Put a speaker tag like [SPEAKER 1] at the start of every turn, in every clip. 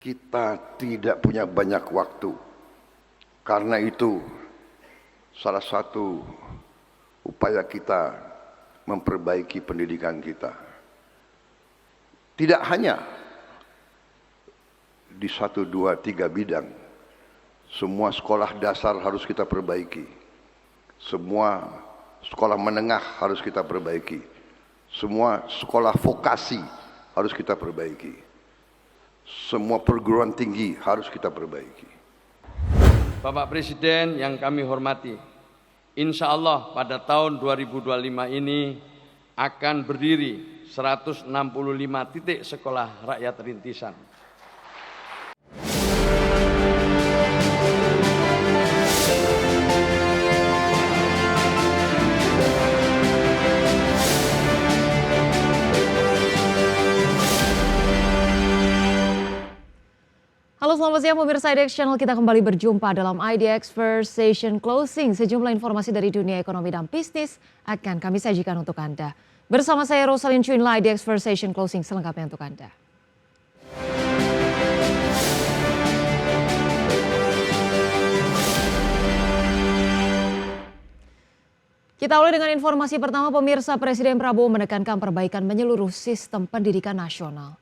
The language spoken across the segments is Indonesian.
[SPEAKER 1] Kita tidak punya banyak waktu. Karena itu, salah satu upaya kita memperbaiki pendidikan kita. Tidak hanya di 1, 2, 3 bidang. Semua sekolah dasar harus kita perbaiki. Semua sekolah menengah harus kita perbaiki. Semua sekolah vokasi harus kita perbaiki. Semua perguruan tinggi harus kita perbaiki.
[SPEAKER 2] Bapak Presiden yang kami hormati, insya Allah pada tahun 2025 ini akan berdiri 165 titik sekolah rakyat rintisan.
[SPEAKER 3] Halo, selamat siang pemirsa IDX Channel. Kita kembali berjumpa dalam IDX First Session Closing. Sejumlah informasi dari dunia ekonomi dan bisnis akan kami sajikan untuk Anda. Bersama saya Rosalyn Chunla, IDX First Session Closing selengkapnya untuk Anda. Kita awali dengan informasi pertama, pemirsa. Presiden Prabowo menekankan perbaikan menyeluruh sistem pendidikan nasional.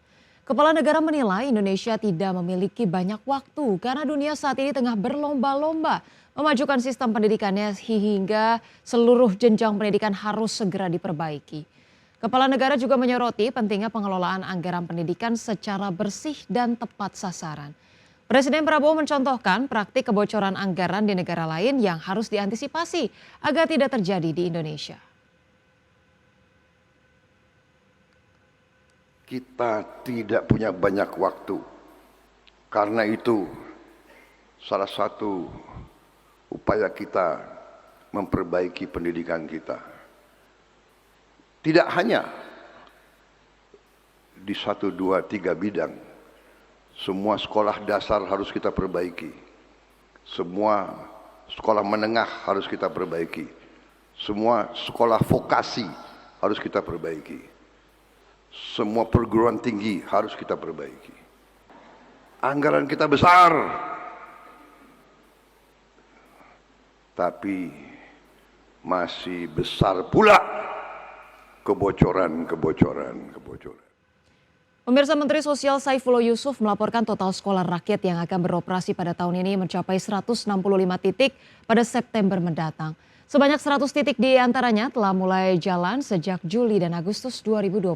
[SPEAKER 3] Kepala negara menilai Indonesia tidak memiliki banyak waktu karena dunia saat ini tengah berlomba-lomba memajukan sistem pendidikannya hingga seluruh jenjang pendidikan harus segera diperbaiki. Kepala negara juga menyoroti pentingnya pengelolaan anggaran pendidikan secara bersih dan tepat sasaran. Presiden Prabowo mencontohkan praktik kebocoran anggaran di negara lain yang harus diantisipasi agar tidak terjadi di Indonesia.
[SPEAKER 1] Kita tidak punya banyak waktu. Karena itu, salah satu upaya kita memperbaiki pendidikan kita. Tidak hanya di 1, 2, 3 bidang. Semua sekolah dasar harus kita perbaiki. Semua sekolah menengah harus kita perbaiki. Semua sekolah vokasi harus kita perbaiki. Semua perguruan tinggi harus kita perbaiki. Anggaran kita besar, tapi masih besar pula kebocoran.
[SPEAKER 3] Pemirsa, Menteri Sosial Saifullah Yusuf melaporkan total sekolah rakyat yang akan beroperasi pada tahun ini mencapai 165 titik pada September mendatang. Sebanyak 100 titik di antaranya telah mulai jalan sejak Juli dan Agustus 2025.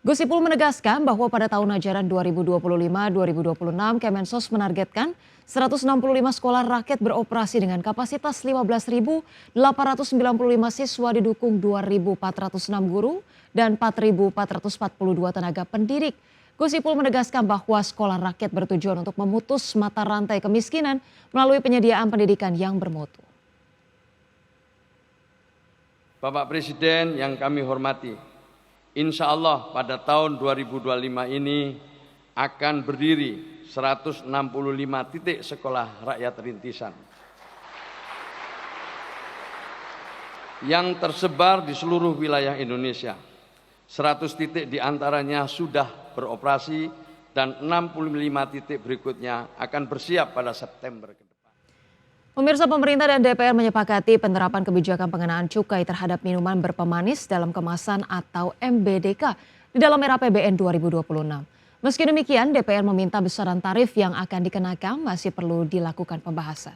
[SPEAKER 3] Gus Ipul menegaskan bahwa pada tahun ajaran 2025-2026 Kemensos menargetkan 165 sekolah rakyat beroperasi dengan kapasitas 15.895 siswa didukung 2.406 guru dan 4.442 tenaga pendidik. Gus Ipul menegaskan bahwa sekolah rakyat bertujuan untuk memutus mata rantai kemiskinan melalui penyediaan pendidikan yang bermutu.
[SPEAKER 2] Bapak Presiden yang kami hormati, insya Allah pada tahun 2025 ini akan berdiri 165 titik sekolah rakyat rintisan yang tersebar di seluruh wilayah Indonesia. 100 titik diantaranya sudah beroperasi dan 65 titik berikutnya akan bersiap pada September ke depan.
[SPEAKER 3] Pemirsa, pemerintah dan DPR menyepakati penerapan kebijakan pengenaan cukai terhadap minuman berpemanis dalam kemasan atau MBDK di dalam era APBN 2026. Meski demikian, DPR meminta besaran tarif yang akan dikenakan masih perlu dilakukan pembahasan.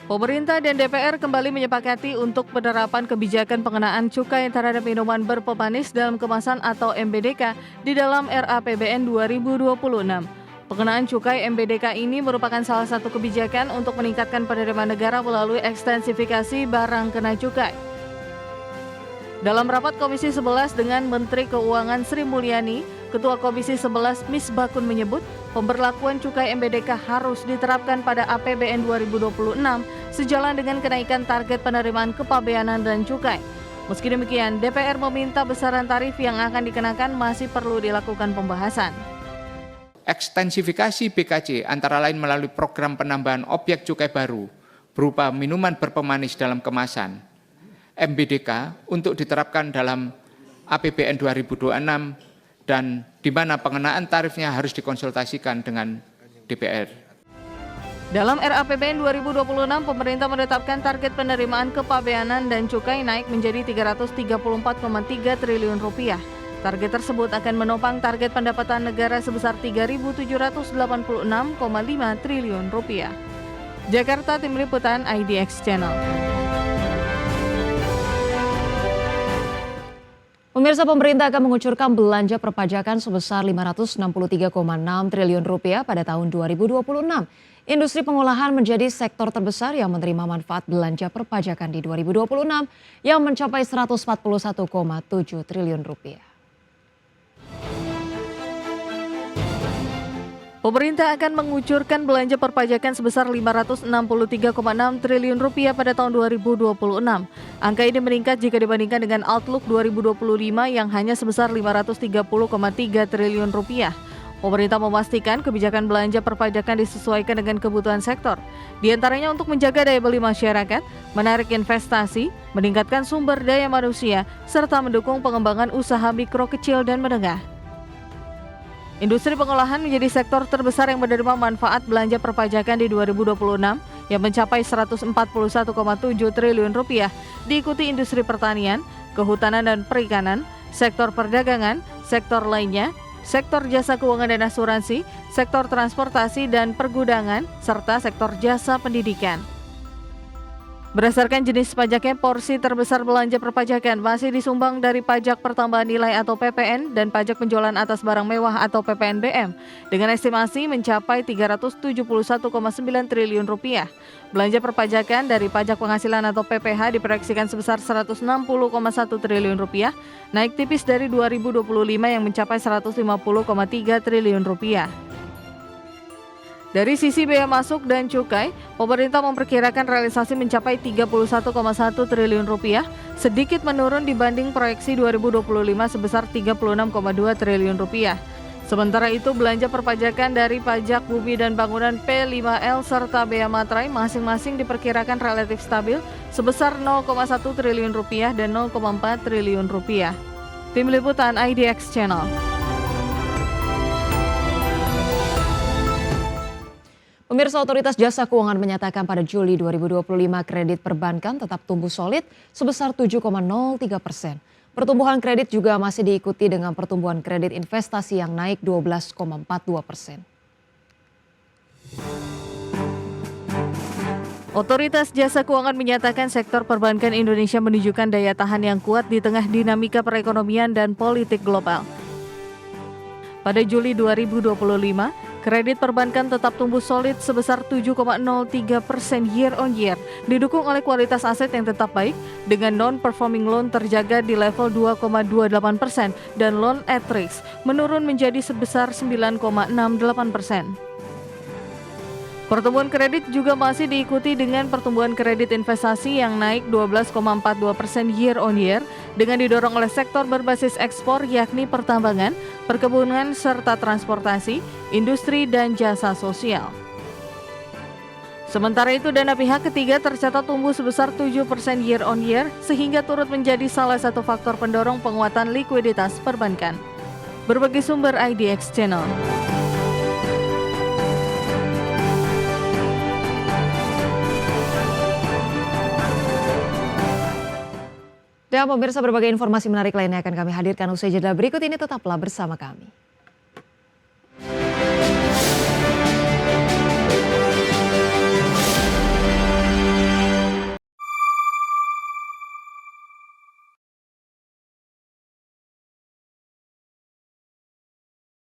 [SPEAKER 4] Pemerintah dan DPR kembali menyepakati untuk penerapan kebijakan pengenaan cukai terhadap minuman berpemanis dalam kemasan atau MBDK di dalam RAPBN 2026. Pengenaan cukai MBDK ini merupakan salah satu kebijakan untuk meningkatkan penerimaan negara melalui ekstensifikasi barang kena cukai. Dalam rapat Komisi 11 dengan Menteri Keuangan Sri Mulyani, Ketua Komisi 11 Misbakun menyebut pemberlakuan cukai MBDK harus diterapkan pada APBN 2026 sejalan dengan kenaikan target penerimaan kepabeanan dan cukai. Meski demikian, DPR meminta besaran tarif yang akan dikenakan masih perlu dilakukan pembahasan.
[SPEAKER 5] Ekstensifikasi BKC antara lain melalui program penambahan objek cukai baru berupa minuman berpemanis dalam kemasan, MBDK, untuk diterapkan dalam APBN 2026 dan di mana pengenaan tarifnya harus dikonsultasikan dengan DPR.
[SPEAKER 4] Dalam RAPBN 2026, pemerintah menetapkan target penerimaan kepabeanan dan cukai naik menjadi Rp334,3 triliun. Target tersebut akan menopang target pendapatan negara sebesar Rp3.786,5 triliun. Jakarta, Tim Liputan IDX Channel.
[SPEAKER 3] Pemirsa, pemerintah akan mengucurkan belanja perpajakan sebesar Rp563,6 triliun pada tahun 2026. Industri pengolahan menjadi sektor terbesar yang menerima manfaat belanja perpajakan di 2026 yang mencapai Rp141,7 triliun.
[SPEAKER 4] Pemerintah akan mengucurkan belanja perpajakan sebesar Rp563,6 triliun pada tahun 2026. Angka ini meningkat jika dibandingkan dengan Outlook 2025 yang hanya sebesar Rp530,3 triliun. Pemerintah memastikan kebijakan belanja perpajakan disesuaikan dengan kebutuhan sektor, di antaranya untuk menjaga daya beli masyarakat, menarik investasi, meningkatkan sumber daya manusia, serta mendukung pengembangan usaha mikro, kecil, dan menengah. Industri pengolahan menjadi sektor terbesar yang menerima manfaat belanja perpajakan di 2026 yang mencapai Rp141,7 triliun, diikuti industri pertanian, kehutanan dan perikanan, sektor perdagangan, sektor lainnya, sektor jasa keuangan dan asuransi, sektor transportasi dan pergudangan, serta sektor jasa pendidikan. Berdasarkan jenis pajaknya, porsi terbesar belanja perpajakan masih disumbang dari pajak pertambahan nilai atau PPN dan pajak penjualan atas barang mewah atau PPNBM dengan estimasi mencapai Rp371,9 triliun. Belanja perpajakan dari pajak penghasilan atau PPH diproyeksikan sebesar Rp160,1 triliun, naik tipis dari 2025 yang mencapai Rp150,3 triliun. Dari sisi bea masuk dan cukai, pemerintah memperkirakan realisasi mencapai Rp31,1 triliun, sedikit menurun dibanding proyeksi 2025 sebesar Rp36,2 triliun. Sementara itu, belanja perpajakan dari pajak bumi dan bangunan P5L serta bea materai masing-masing diperkirakan relatif stabil sebesar Rp0,1 triliun dan Rp0,4 triliun. Tim Liputan IDX Channel.
[SPEAKER 3] Pemirsa, Otoritas Jasa Keuangan menyatakan pada Juli 2025 kredit perbankan tetap tumbuh solid sebesar 7,03%. Pertumbuhan kredit juga masih diikuti dengan pertumbuhan kredit investasi yang naik 12,42%.
[SPEAKER 4] Otoritas Jasa Keuangan menyatakan sektor perbankan Indonesia menunjukkan daya tahan yang kuat di tengah dinamika perekonomian dan politik global. Pada Juli 2025, kredit perbankan tetap tumbuh solid sebesar 7,03% year on year, didukung oleh kualitas aset yang tetap baik dengan non-performing loan terjaga di level 2,28% dan loan at risk menurun menjadi sebesar 9,68%. Pertumbuhan kredit juga masih diikuti dengan pertumbuhan kredit investasi yang naik 12,42% year on year dengan didorong oleh sektor berbasis ekspor yakni pertambangan, perkebunan serta transportasi, industri dan jasa sosial. Sementara itu dana pihak ketiga tercatat tumbuh sebesar 7% year on year sehingga turut menjadi salah satu faktor pendorong penguatan likuiditas perbankan. Berbagai sumber IDX Channel.
[SPEAKER 3] Dan pemirsa, berbagai informasi menarik lainnya akan kami hadirkan usai jeda berikut ini, tetaplah bersama kami.